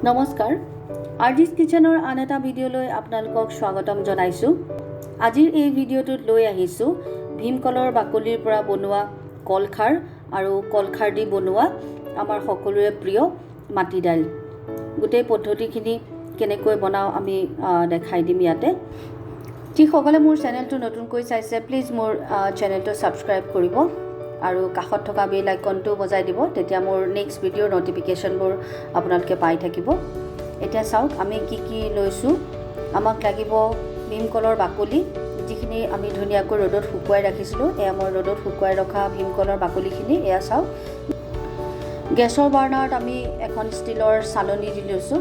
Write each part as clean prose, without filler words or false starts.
নমস্কাৰ আৰজিছ কিচেনৰ আন এটা ভিডিঅ'লৈ আপোনালোকক স্বাগতম জনাইছোঁ। আজিৰ এই ভিডিঅ'টোত লৈ আহিছোঁ ভীমকলৰ বাকলিৰ পৰা বনোৱা কলখাৰ আৰু কলখাৰ দি বনোৱা আমাৰ সকলোৰে প্ৰিয় মাটি দাইল। গোটেই পদ্ধতিখিনি কেনেকৈ বনাও আমি দেখাই দিম ইয়াতে। যিসকলে মোৰ চেনেলটো নতুনকৈ চাইছে প্লিজ মোৰ চেনেলটো ছাবস্ক্ৰাইব কৰিব আৰু কাষত থকা বেল আইকনটো বজাই দিব, তেতিয়া মোৰ নেক্সট ভিডিঅ'ৰ নটিফিকেশ্যনবোৰ আপোনালোকে পাই থাকিব। এতিয়া চাওক আমি কি কি লৈছোঁ। আমাক লাগিব ভীমকলৰ বাকলি, যিখিনি আমি ধুনীয়াকৈ ৰ'দত শুকুৱাই ৰাখিছিলোঁ। এয়া মই ৰ'দত শুকুৱাই ৰখা ভীমকলৰ বাকলিখিনি। এয়া চাওক, গেছৰ বাৰ্ণাৰত আমি এখন ষ্টিলৰ চালনী দি লৈছোঁ।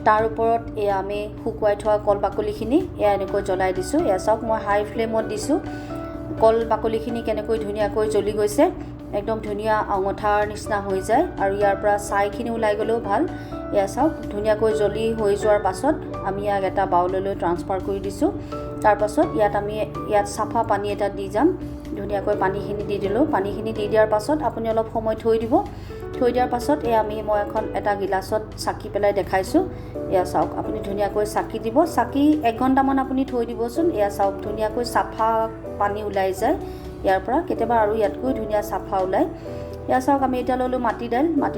তাৰ ওপৰত এয়া আমি শুকুৱাই থোৱা কল বাকলিখিনি এয়া এনেকৈ জ্বলাই দিছোঁ। এয়া চাওক, মই হাই ফ্লেমত দিছোঁ। কল বাকলিখিনি কেনেকৈ ধুনীয়াকৈ জ্বলি গৈছে, একদম ধুনীয়া অঙঠাৰ নিচিনা হৈ যায় আৰু ইয়াৰ পৰা ছাইখিনি ওলাই গ'লেও ভাল। এয়া চাওক, ধুনীয়াকৈ জ্বলি হৈ যোৱাৰ পাছত আমি ইয়াক এটা বাউললৈ ট্ৰান্সফাৰ কৰি দিছোঁ। তাৰপাছত ইয়াত চাফা পানী এটা দি যাম। ধুনীয়াকৈ পানীখিনি দি দিলোঁ। পানীখিনি দি দিয়াৰ পাছত আপুনি অলপ সময় থৈ দিব। থৈ দিয়াৰ পাছত মই এটা গিলাচত চাকি পেলাই দেখাইছোঁ। এয়া চাওক, আপুনি ধুনীয়াকৈ চাকি দিব। চাকি 1 ঘণ্টামান আপুনি থৈ দিবচোন। এয়া চাওক, ধুনীয়াকৈ চাফা পানী ওলাই যায় ইয়াৰ পৰা, কেতিয়াবা আৰু ইয়াতকৈ ধুনীয়া চাফা ওলায়। এয়া চাওক, আমি এতিয়া ল'লোঁ মাটি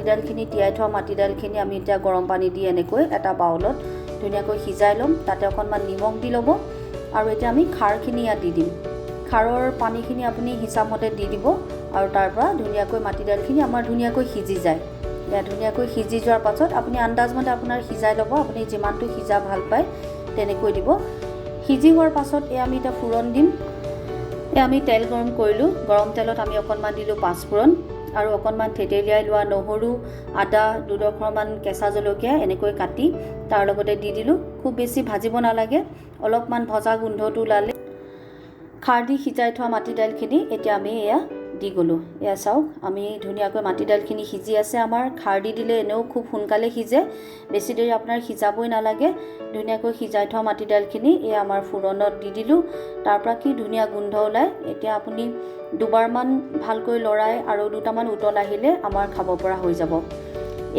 দাইলখিনি তিয়াই থোৱা মাটি দাইলখিনি আমি এতিয়া গৰম পানী দি এনেকৈ এটা বাউলত ধুনীয়াকৈ সিজাই ল'ম। তাতে অকণমান নিমখ দি ল'ব আৰু এতিয়া আমি খাৰখিনি ইয়াত দি দিম। খাৰৰ পানীখিনি আপুনি হিচাপমতে দি দিব আৰু তাৰ পৰা ধুনীয়াকৈ মাটি দাইলখিনি আমাৰ ধুনীয়াকৈ সিজি যায়। এয়া ধুনীয়াকৈ সিজি যোৱাৰ পাছত আপুনি আন্দাজমতে আপোনাৰ সিজাই ল'ব, আপুনি যিমানটো সিজা ভাল পায় তেনেকৈ দিব। সিজি হোৱাৰ পাছত আমি এতিয়া ফুৰণ দিম। আমি তেল গৰম কৰিলোঁ। গৰম তেলত আমি অকণমান দিলোঁ পাঁচফোৰণ আৰু অকণমান থেতেলিয়াই লোৱা নহৰু, আদা, 2-ডোখৰমান কেঁচা জলকীয়া এনেকৈ কাটি তাৰ লগতে দি দিলোঁ। খুব বেছি ভাজিব নালাগে, অলপমান ভজা গোন্ধটো ওলালে খাৰ দি সিজাই থোৱা মাটি দাইলখিনি এতিয়া আমি এয়া দি গ'লোঁ। এয়া চাওক, আমি ধুনীয়াকৈ মাটি দাইলখিনি সিজি আছে। আমাৰ খাৰ দি দিলে এনেও খুব সোনকালে সিজে, বেছি দেৰি আপোনাৰ সিজাবই নালাগে। ধুনীয়াকৈ সিজাই থোৱা মাটি দাইলখিনি আমাৰ ফুৰণত দি দিলোঁ। তাৰ পৰা কি ধুনীয়া গোন্ধ ওলায়। এতিয়া আপুনি দুবাৰমান ভালকৈ লৰাই আৰু 2টামান উতল আহিলে আমাৰ খাব পৰা হৈ যাব।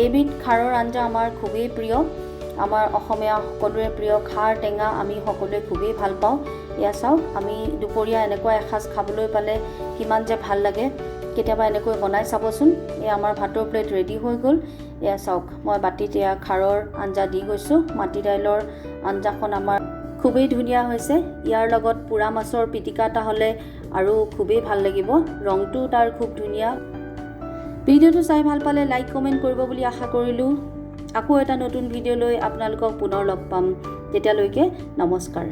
এইবিধ খাৰৰ আঞ্জা আমাৰ খুবেই প্ৰিয়, আমাৰ অসমীয়া সকলোৰে প্ৰিয়। খাৰ টেঙা আমি সকলোৱে খুবেই ভাল পাওঁ। এয়া চাওক, আমি দুপৰীয়া এনেকুৱা এসাঁজ খাবলৈ পালে কিমান যে ভাল লাগে। কেতিয়াবা এনেকৈ বনাই চাবচোন। আমাৰ ভাতৰ প্লেট ৰেডি হৈ গ'ল। এয়া চাওক, মই বাতিত খাৰৰ আঞ্জা দি গৈছোঁ। মাটি দাইলৰ আঞ্জাখন আমাৰ খুবেই ধুনীয়া হৈছে। ইয়াৰ লগত পোৰা মাছৰ পিটিকা এটা হ'লে আৰু খুবেই ভাল লাগিব। ৰংটো তাৰ খুব ধুনীয়া। ভিডিঅ'টো চাই ভাল পালে লাইক কমেণ্ট কৰিব বুলি আশা কৰিলোঁ। আকৌ এটা নতুন ভিডিঅ'লৈ আপোনালোকক পুনৰ লগ পাম। তেতিয়ালৈকে নমস্কাৰ।